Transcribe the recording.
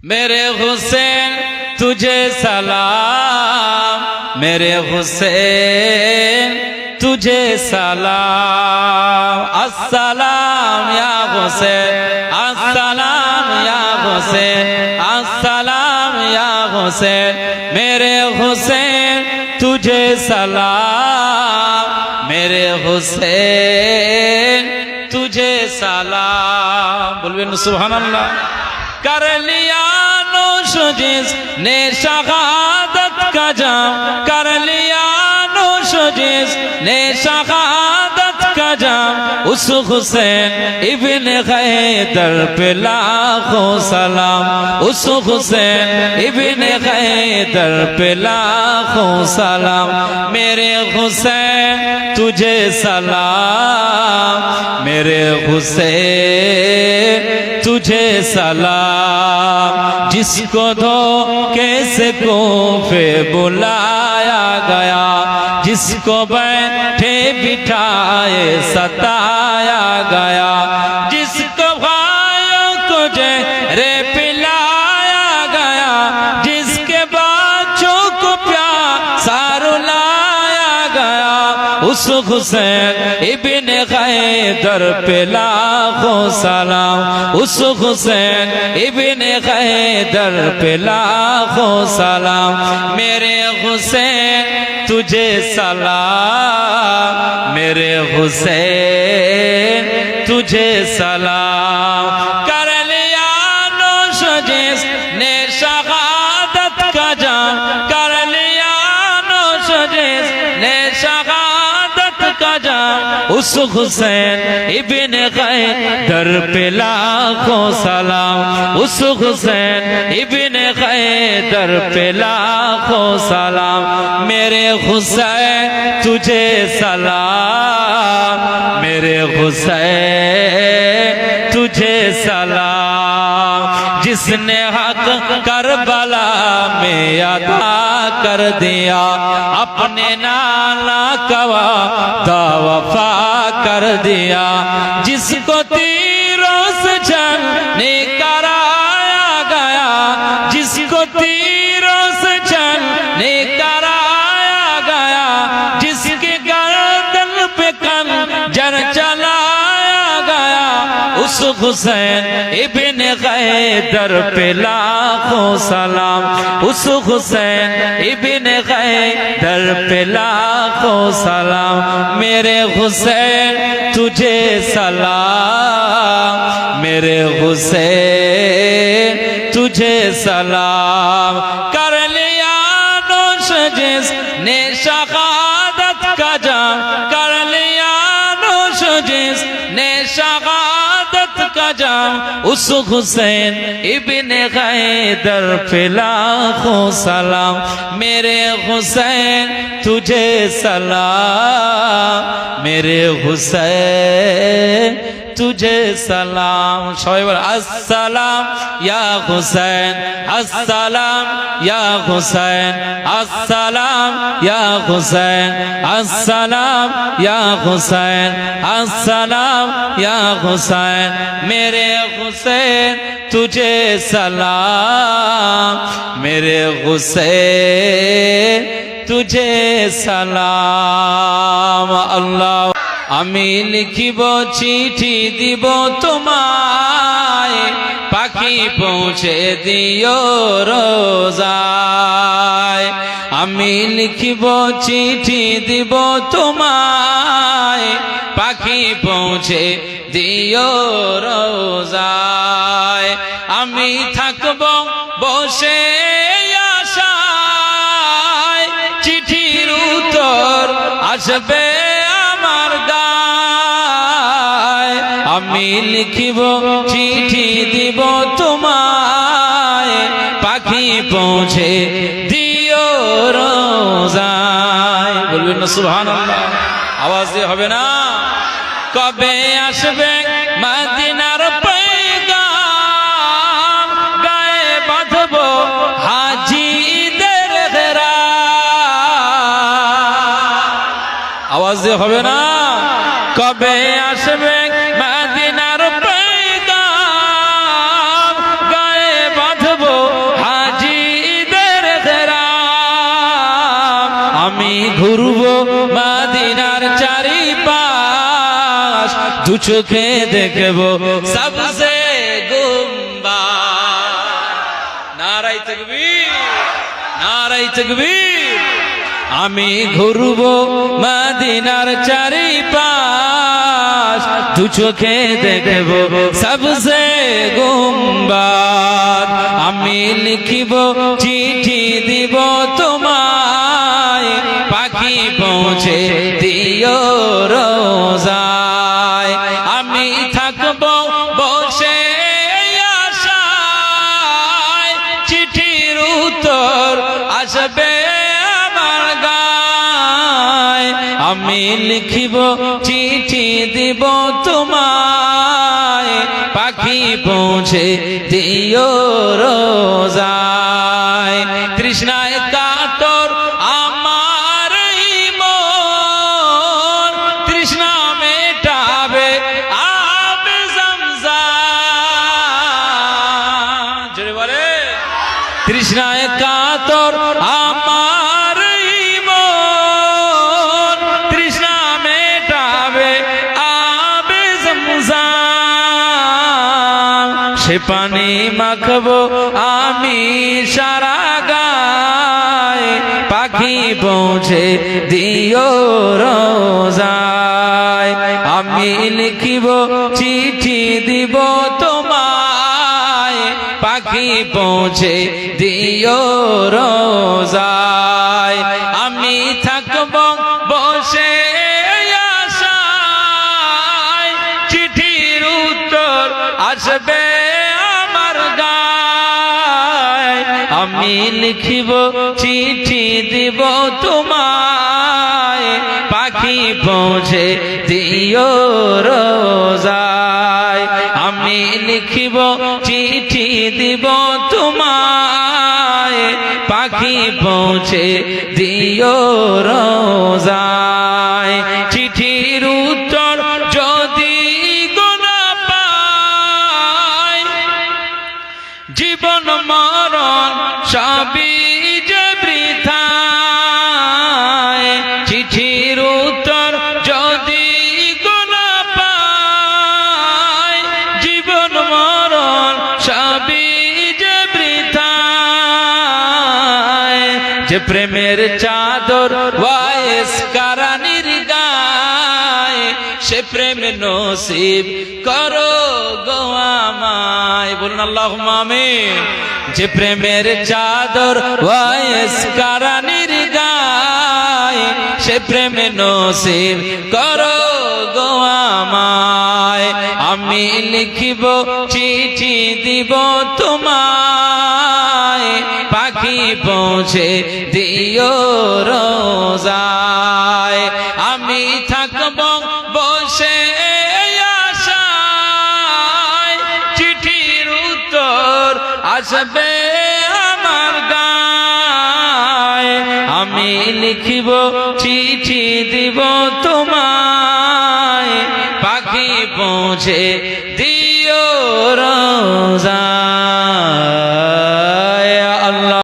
मेरे हुसैन तुझे सलाम, मेरे हुसैन तुझे सलाम। अस्सलाम या हुसैन, अस्सलाम या हुसैन, अस्सलाम या हुसैन। मेरे हुसैन तुझे सलाम, मेरे हुसैन तुझे सलाम। बोलबेन सुभानाल्लाह। कर लिया नोश जिसने शहादत का जाम, कर लिया नोश जिसने शहादत का जाम। उस हुसैन इब्न हैदर पे लाखों सलाम, उस हुसैन इब्न हैदर पे लाखों सलाम। मेरे हुसैन तुझे सलाम, मेरे हुसैन तुझे सलाम। जिसको धोखे से कोफे बुलाया गया, जिसको बैठे बिठाए सताया गया, जिसको भाइयों को जहरे पिलाया गया, जिसके बच्चों को प्यासा रुलाया गया। उस हुसैन इब्न हैदर पे लाखों सलाम, उस हुसैन इब्न हैदर पे लाखों सलाम। मेरे हुसैन तुझे सलाम, मेरे हुसैन तुझे सलाम। कर लिया नोश जिसने शहादत का जाम, कर लिया नोश जिसने शहादत का जाम। उस हुसैन इब्न हैदर पे लाखों सलाम, उस हुसैन इब्न हैदर पे लाखों सलाम। मेरे हुसैन तुझे सलाम, मेरे हुसैन तुझे सलाम। जिसने हक करबला में अदा कर दिया, अपने नाना का वादा वफा कर दिया। जिसको तीरों से छलनी कराया गया, जिसको तीरों से छलनी कराया गया, जिसके गर्दन पे खंजर चलाया गया। उस हुसैन इब्न हैदर पे लाखों सलाम, उस हुसैन इब्न हैदर पे लाखों सलाम। मेरे हुसैन तुझे सलाम, मेरे हुसैन तुझे सलाम। कर लिया नोश जिसने शहादत का जाम, कर लिया नोश जिसने शहादत का जाम। उस हुसैन इब्न हैदर पे लाखों सलाम। मेरे हुसैन तुझे सलाम, मेरे हुसैन तुझे सलाम। सबाई बोल अस्सलाम या हुसैन, अस्सलाम या हुसैन, अस्सलाम या हुसैन, अस्सलाम या हुसैन, अस्सलाम या हुसैन। मेरे हुसैन तुझे सलाम, मेरे हुसैन तुझे सलाम। अल्लाह। আমি লিখিব চিঠি দিব তোমায়, পাখি পৌঁছে দিও রোজায়। আমি লিখিব চিঠি দিব তোমায়, পাখি পৌঁছে দিও রোজায়। আমি থাকব বসে আশায়, চিঠির উত্তর আসবে আমার গায়। আমি লিখিব চিঠি দিব তোমায়, পাখি পৌঁছে দিও রোজায়। বলবেন না সুবহানাল্লাহ? আওয়াজ দিয়ে হবে না? কবে আসবে মদিনার পয়গাম, গায়ে বাঁধব হাজিদের ঘেরা। আওয়াজ দিয়ে হবে না? কবে আসবে মদিনার পয়গাম, গায়ে বাঁধব দু চোখে দেখবো সবসে গুম্বাদ। নারায়ে তাকবীর, নারায়ে তাকবীর। আমি ঘুরবো মদিনার চারিপাশ, দু চোখে দেখবো সবসে গুম্বাদ। আমি লিখিব চিঠি দিব তোমায়, পাখি পৌঁছে দিও রোজায়। আমি থাকবো বসে আশায়, চিঠির উত্তর আসবে আমার গায়। আমি লিখিব চিঠি দিব তোমায়, পাখি পৌঁছে দিও রোজায়। তৃষ্ণায় কাতর আমার মন, তৃষ্ণা মেটাবে আবে জমজম। জোরে বলে, তৃষ্ণায় কাতর আমার মন, তৃষ্ণা মেটাবে আবে জমজম। সে পানি মাখবো আমি সারা গায়, পাখি পৌঁছে দিও রোজায়। আমি লিখিব চিঠি দিব তোমায়, পাখি পৌঁছে দিও রোজায়। আমি থাকবো বসে আশায়, চিঠির উত্তর আসবে আমার গায়। আমি লিখিব চিঠি দিব তোমায়, পাখি পৌঁছে দিও রোজায়। আমি লিখিব চিঠি দিব তোমায়, পাখি পৌঁছে দিও রোজায়। চিঠির উত্তর যদি গোনা পাই, জীবন মরণ সবই যে বৃথায়। চিঠির উত্তর যদি গোনা পাই, জীবন মরণ সবই যে বৃথায়। যে প্রেমের চাদর ওয়াইস কারানির গায়ে, সে প্রেম নসিব করো গো আমায়। বলুন আল্লাহুম্মা আমিন। যে প্রেমের চাদর ওয়াইস কারানির গায়ে, সে প্রেম নসিব করো গো আমায়। আমি লিখিব চিঠি দিব তোমায়, পাখি পৌঁছে দিও রোজায়। আমি থাকবো বসে আশায়, চিঠির উত্তর আসবে আমার গায়। আমি লিখিব চিঠি দিব তোমায়, পাখি পৌঁছে